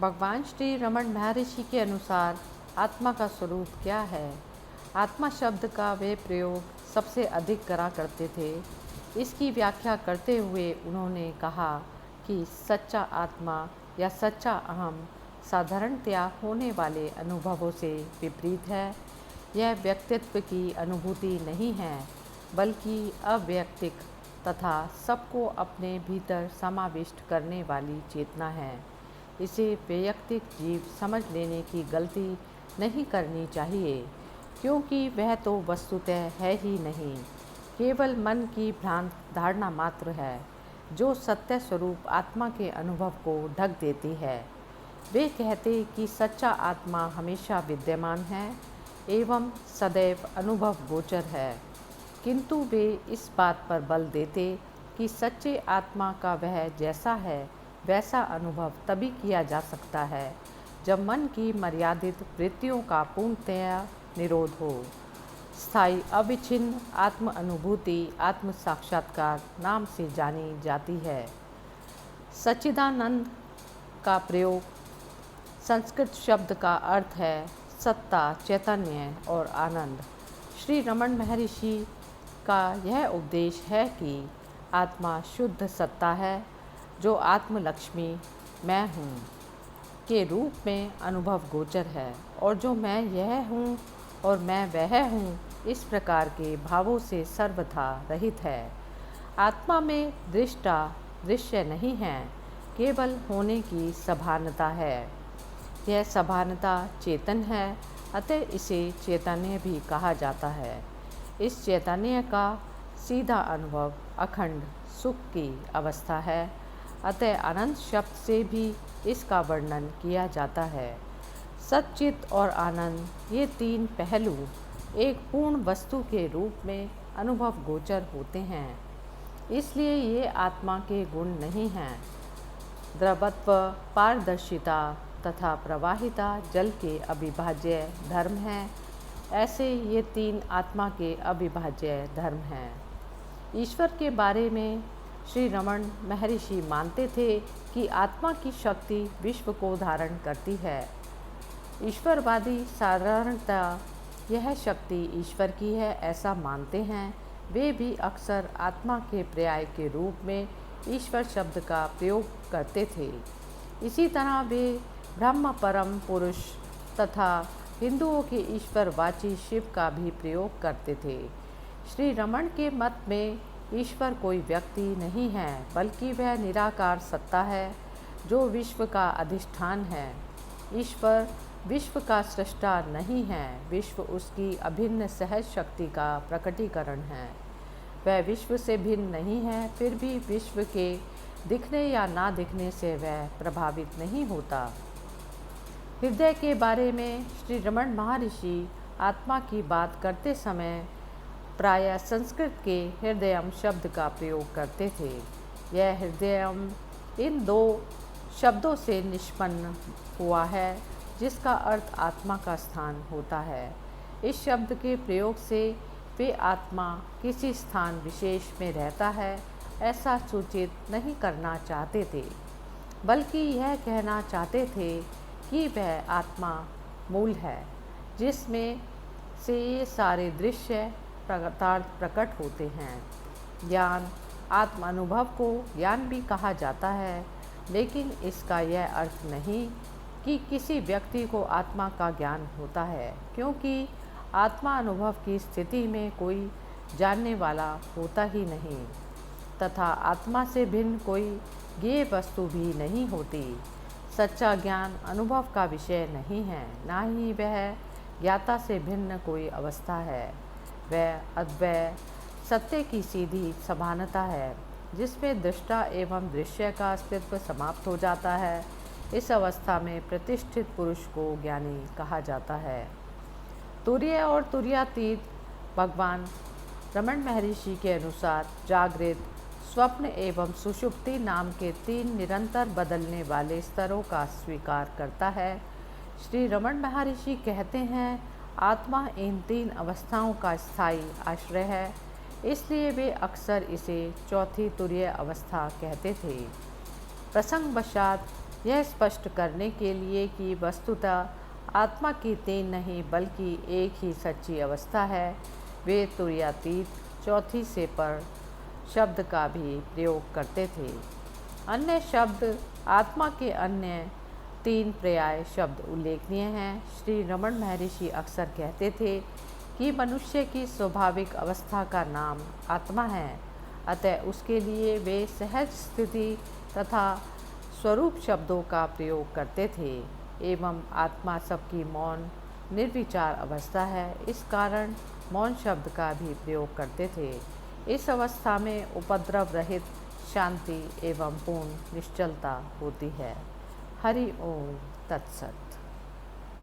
भगवान श्री रमन महर्षि के अनुसार आत्मा का स्वरूप क्या है? आत्मा शब्द का वे प्रयोग सबसे अधिक करा करते थे। इसकी व्याख्या करते हुए उन्होंने कहा कि सच्चा आत्मा या सच्चा अहम साधारणतया होने वाले अनुभवों से विपरीत है। यह व्यक्तित्व की अनुभूति नहीं है, बल्कि अवैयक्तिक तथा सबको अपने भीतर समाविष्ट करने वाली चेतना है। इसे वैयक्तिक जीव समझ लेने की गलती नहीं करनी चाहिए, क्योंकि वह तो वस्तुतः है ही नहीं, केवल मन की भ्रांत धारणा मात्र है, जो सत्य स्वरूप आत्मा के अनुभव को ढक देती है। वे कहते कि सच्चा आत्मा हमेशा विद्यमान है एवं सदैव अनुभव गोचर है, किंतु वे इस बात पर बल देते कि सच्चे आत्मा का वह जैसा है वैसा अनुभव तभी किया जा सकता है जब मन की मर्यादित वृत्तियों का पूर्णतया निरोध हो। स्थायी अविच्छिन्न आत्म अनुभूति आत्म साक्षात्कार नाम से जानी जाती है। सच्चिदानंद का प्रयोग संस्कृत शब्द का अर्थ है सत्ता, चैतन्य और आनंद। श्री रमन महर्षि का यह उपदेश है कि आत्मा शुद्ध सत्ता है, जो आत्मलक्ष्मी मैं हूँ के रूप में अनुभव गोचर है, और जो मैं यह हूँ और मैं वह हूँ इस प्रकार के भावों से सर्वथा रहित है। आत्मा में दृष्टा दृश्य नहीं है, केवल होने की सभानता है। यह सभानता चेतन है, अतः इसे चैतन्य भी कहा जाता है। इस चैतन्य का सीधा अनुभव अखंड सुख की अवस्था है, अतः अनंत शब्द से भी इसका वर्णन किया जाता है। सच्चित और आनंद ये तीन पहलू एक पूर्ण वस्तु के रूप में अनुभव गोचर होते हैं, इसलिए ये आत्मा के गुण नहीं हैं। द्रवत्व, पारदर्शिता तथा प्रवाहिता जल के अविभाज्य धर्म हैं। ऐसे ये तीन आत्मा के अविभाज्य धर्म हैं। ईश्वर के बारे में श्री रमन महर्षि मानते थे कि आत्मा की शक्ति विश्व को धारण करती है। ईश्वरवादी साधारणतः यह शक्ति ईश्वर की है ऐसा मानते हैं। वे भी अक्सर आत्मा के पर्याय के रूप में ईश्वर शब्द का प्रयोग करते थे। इसी तरह वे ब्रह्म परम पुरुष तथा हिंदुओं के ईश्वरवाची शिव का भी प्रयोग करते थे। श्री रमन के मत में ईश्वर कोई व्यक्ति नहीं है, बल्कि वह निराकार सत्ता है जो विश्व का अधिष्ठान है। ईश्वर विश्व का सृष्टा नहीं है, विश्व उसकी अभिन्न सहज शक्ति का प्रकटीकरण है। वह विश्व से भिन्न नहीं है, फिर भी विश्व के दिखने या ना दिखने से वह प्रभावित नहीं होता। हृदय के बारे में श्री रमन महर्षि आत्मा की बात करते समय प्रायः संस्कृत के हृदयम शब्द का प्रयोग करते थे। यह हृदयम इन दो शब्दों से निष्पन्न हुआ है, जिसका अर्थ आत्मा का स्थान होता है। इस शब्द के प्रयोग से वे आत्मा किसी स्थान विशेष में रहता है ऐसा सूचित नहीं करना चाहते थे, बल्कि यह कहना चाहते थे कि वह आत्मा मूल है, जिसमें से ये सारे दृश्य पदार्थ प्रकट होते हैं। ज्ञान आत्म अनुभव को ज्ञान भी कहा जाता है, लेकिन इसका यह अर्थ नहीं कि किसी व्यक्ति को आत्मा का ज्ञान होता है, क्योंकि आत्मा अनुभव की स्थिति में कोई जानने वाला होता ही नहीं, तथा आत्मा से भिन्न कोई ज्ञेय वस्तु भी नहीं होती। सच्चा ज्ञान अनुभव का विषय नहीं है, ना ही वह ज्ञाता से भिन्न कोई अवस्था है। वह अद्वय सत्य की सीधी समानता है, जिसमें दृष्टा एवं दृश्य का अस्तित्व समाप्त हो जाता है। इस अवस्था में प्रतिष्ठित पुरुष को ज्ञानी कहा जाता है। तुर्य और तुर्यातीत भगवान रमन महर्षि के अनुसार जागृत, स्वप्न एवं सुषुप्ति नाम के तीन निरंतर बदलने वाले स्तरों का स्वीकार करता है। श्री रमन महर्षि कहते हैं, आत्मा इन तीन अवस्थाओं का स्थायी आश्रय है, इसलिए वे अक्सर इसे चौथी तुरीय अवस्था कहते थे। प्रसंगवशात यह स्पष्ट करने के लिए कि वस्तुतः आत्मा की तीन नहीं बल्कि एक ही सच्ची अवस्था है, वे तुर्यातीत चौथी से पर शब्द का भी प्रयोग करते थे। अन्य शब्द आत्मा के अन्य तीन पर्याय शब्द उल्लेखनीय हैं। श्री रमण महर्षि अक्सर कहते थे कि मनुष्य की स्वाभाविक अवस्था का नाम आत्मा है, अतः उसके लिए वे सहज स्थिति तथा स्वरूप शब्दों का प्रयोग करते थे एवं आत्मा सबकी मौन निर्विचार अवस्था है, इस कारण मौन शब्द का भी प्रयोग करते थे। इस अवस्था में उपद्रव रहित शांति एवं पूर्ण निश्चलता होती है। हरि ओम तत्सत।